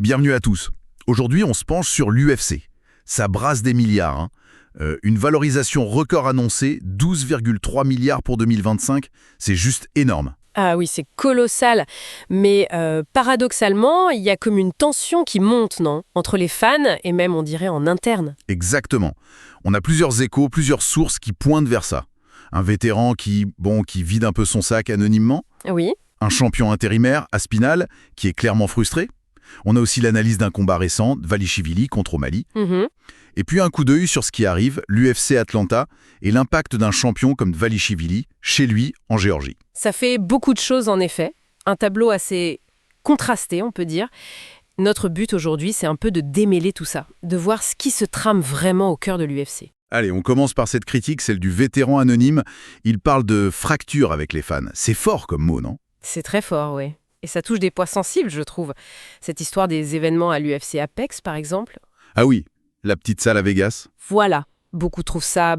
Bienvenue à tous. Aujourd'hui, on se penche sur l'UFC. Ça brasse des milliards. Une valorisation record annoncée, 12,3 milliards pour 2025. C'est juste énorme. Ah oui, c'est colossal. Mais paradoxalement, il y a comme une tension qui monte, non? Entre les fans et même, on dirait, en interne. Exactement. On a plusieurs échos, plusieurs sources qui pointent vers ça. Un vétéran qui vide un peu son sac anonymement. Oui. Un champion intérimaire, Aspinal, qui est clairement frustré. On a aussi l'analyse d'un combat récent, Dvalishvili contre O'Malley. Et puis un coup d'œil sur ce qui arrive, l'UFC Atlanta, et l'impact d'un champion comme Dvalishvili, chez lui, en Géorgie. Ça fait beaucoup de choses, en effet. Un tableau assez contrasté, on peut dire. Notre but aujourd'hui, c'est un peu de démêler tout ça, de voir ce qui se trame vraiment au cœur de l'UFC. Allez, on commence par cette critique, celle du vétéran anonyme. Il parle de fracture avec les fans. C'est fort comme mot, non? C'est très fort, oui. Et ça touche des points sensibles, je trouve. Cette histoire des événements à l'UFC Apex, par exemple. Ah oui, la petite salle à Vegas. Voilà. Beaucoup trouvent ça,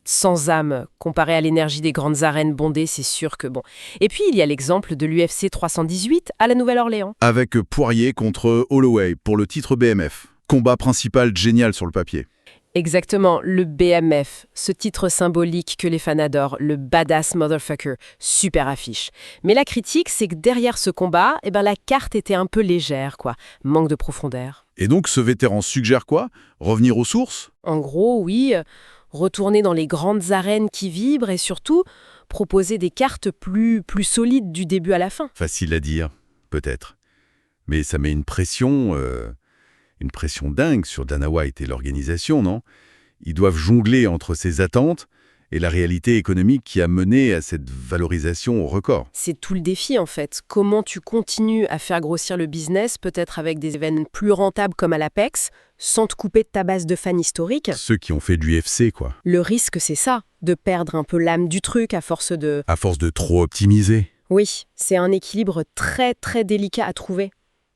sans âme. Comparé à l'énergie des grandes arènes bondées, c'est sûr que bon. Et puis, il y a l'exemple de l'UFC 318 à la Nouvelle-Orléans. Avec Poirier contre Holloway pour le titre BMF. Combat principal génial sur le papier. Exactement, le BMF, ce titre symbolique que les fans adorent, le Badass Motherfucker, super affiche. Mais la critique, c'est que derrière ce combat, la carte était un peu légère, quoi. Manque de profondeur. Et donc ce vétéran suggère quoi? Revenir aux sources? En gros, oui, retourner dans les grandes arènes qui vibrent et surtout proposer des cartes plus solides du début à la fin. Facile à dire, peut-être. Mais ça met une pression dingue sur Dana White et l'organisation, non? Ils doivent jongler entre ces attentes et la réalité économique qui a mené à cette valorisation au record. C'est tout le défi, en fait. Comment tu continues à faire grossir le business, peut-être avec des événements plus rentables comme à l'Apex, sans te couper de ta base de fans historiques? Ceux qui ont fait de l'UFC, quoi. Le risque, c'est ça, de perdre un peu l'âme du truc à force de... À force de trop optimiser. Oui, c'est un équilibre très, très délicat à trouver.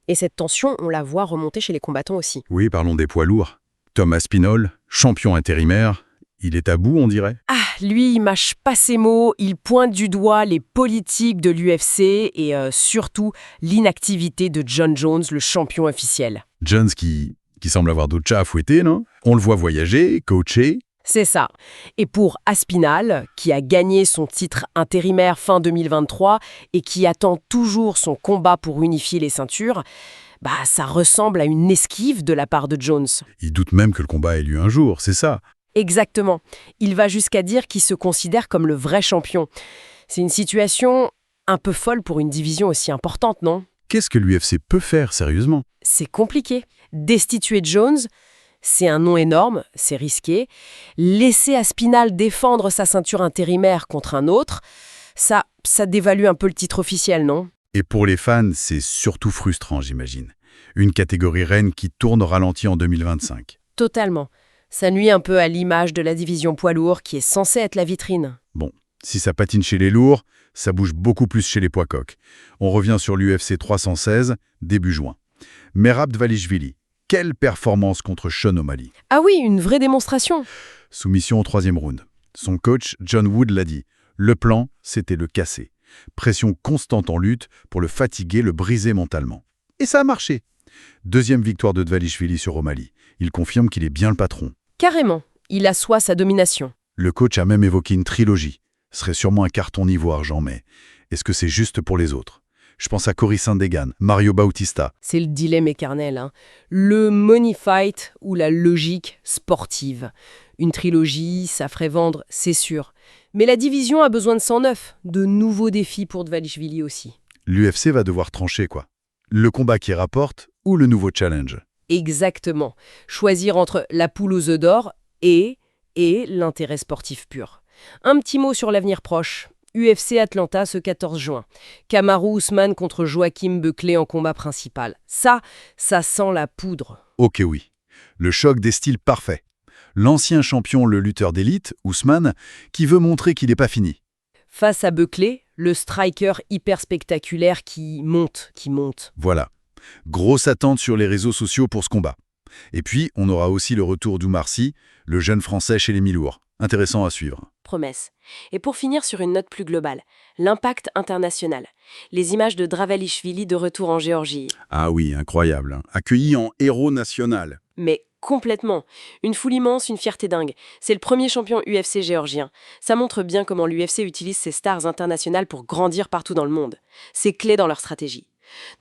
Et cette tension, on la voit remonter chez les combattants aussi. Oui, parlons des poids lourds. Tom Aspinall, champion intérimaire, il est à bout, on dirait. Ah, lui, il mâche pas ses mots, il pointe du doigt les politiques de l'UFC et surtout l'inactivité de John Jones, le champion officiel. Jones qui semble avoir d'autres chats à fouetter, non? On le voit voyager, coacher. C'est ça. Et pour Aspinall, qui a gagné son titre intérimaire fin 2023 et qui attend toujours son combat pour unifier les ceintures, ça ressemble à une esquive de la part de Jones. Il doute même que le combat ait lieu un jour, c'est ça? Exactement. Il va jusqu'à dire qu'il se considère comme le vrai champion. C'est une situation un peu folle pour une division aussi importante, non? Qu'est-ce que l'UFC peut faire, sérieusement? C'est compliqué. Destituer Jones, c'est un nom énorme, c'est risqué. Laisser Aspinall défendre sa ceinture intérimaire contre un autre, ça dévalue un peu le titre officiel, non? Et pour les fans, c'est surtout frustrant, j'imagine. Une catégorie reine qui tourne au ralenti en 2025. Totalement. Ça nuit un peu à l'image de la division poids lourd qui est censée être la vitrine. Bon, si ça patine chez les lourds, ça bouge beaucoup plus chez les poids coqs. On revient sur l'UFC 316, début juin. Merab Dvalishvili, quelle performance contre Sean O'Malley. Ah oui, une vraie démonstration. Soumission au 3e round. Son coach, John Wood, l'a dit. Le plan, c'était le casser. Pression constante en lutte pour le fatiguer, le briser mentalement. Et ça a marché. 2e victoire de Dvalishvili sur O'Malley. Il confirme qu'il est bien le patron. Carrément, il assoit sa domination. Le coach a même évoqué une trilogie. Ce serait sûrement un carton niveau argent, mais est-ce que c'est juste pour les autres? Je pense à Cory Sandhagen, Mario Bautista. C'est le dilemme éternel, hein. Le money fight ou la logique sportive. Une trilogie, ça ferait vendre, c'est sûr. Mais la division a besoin de 109, de nouveaux défis pour Dvalishvili aussi. L'UFC va devoir trancher, quoi. Le combat qui rapporte ou le nouveau challenge? Exactement. Choisir entre la poule aux œufs d'or et l'intérêt sportif pur. Un petit mot sur l'avenir proche. UFC Atlanta ce 14 juin. Kamaru Usman contre Joachim Buckley en combat principal. Ça sent la poudre. Ok, oui. Le choc des styles parfait. L'ancien champion, le lutteur d'élite, Usman, qui veut montrer qu'il n'est pas fini. Face à Buckley, le striker hyper spectaculaire qui monte. Voilà. Grosse attente sur les réseaux sociaux pour ce combat. Et puis, on aura aussi le retour d'Oumar Sy, le jeune Français chez les mi-lourds. Intéressant à suivre. Promesse. Et pour finir sur une note plus globale, l'impact international. Les images de Dravelishvili de retour en Géorgie. Ah oui, incroyable, hein. Accueilli en héros national. Mais complètement. Une foule immense, une fierté dingue. C'est le premier champion UFC géorgien. Ça montre bien comment l'UFC utilise ses stars internationales pour grandir partout dans le monde. C'est clé dans leur stratégie.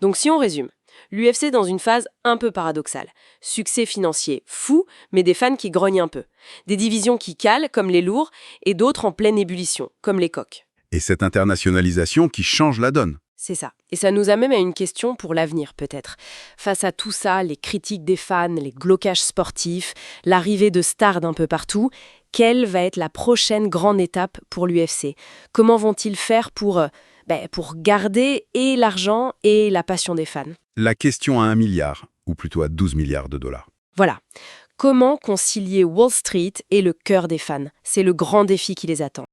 Donc si on résume, l'UFC est dans une phase un peu paradoxale. Succès financier fou, mais des fans qui grognent un peu. Des divisions qui calent, comme les lourds, et d'autres en pleine ébullition, comme les coqs. Et cette internationalisation qui change la donne. C'est ça. Et ça nous amène à une question pour l'avenir, peut-être. Face à tout ça, les critiques des fans, les glaucages sportifs, l'arrivée de stars d'un peu partout, quelle va être la prochaine grande étape pour l'UFC? Comment vont-ils faire pour garder et l'argent et la passion des fans? La question à 1 milliard, ou plutôt à 12 milliards de dollars. Voilà. Comment concilier Wall Street et le cœur des fans? C'est le grand défi qui les attend.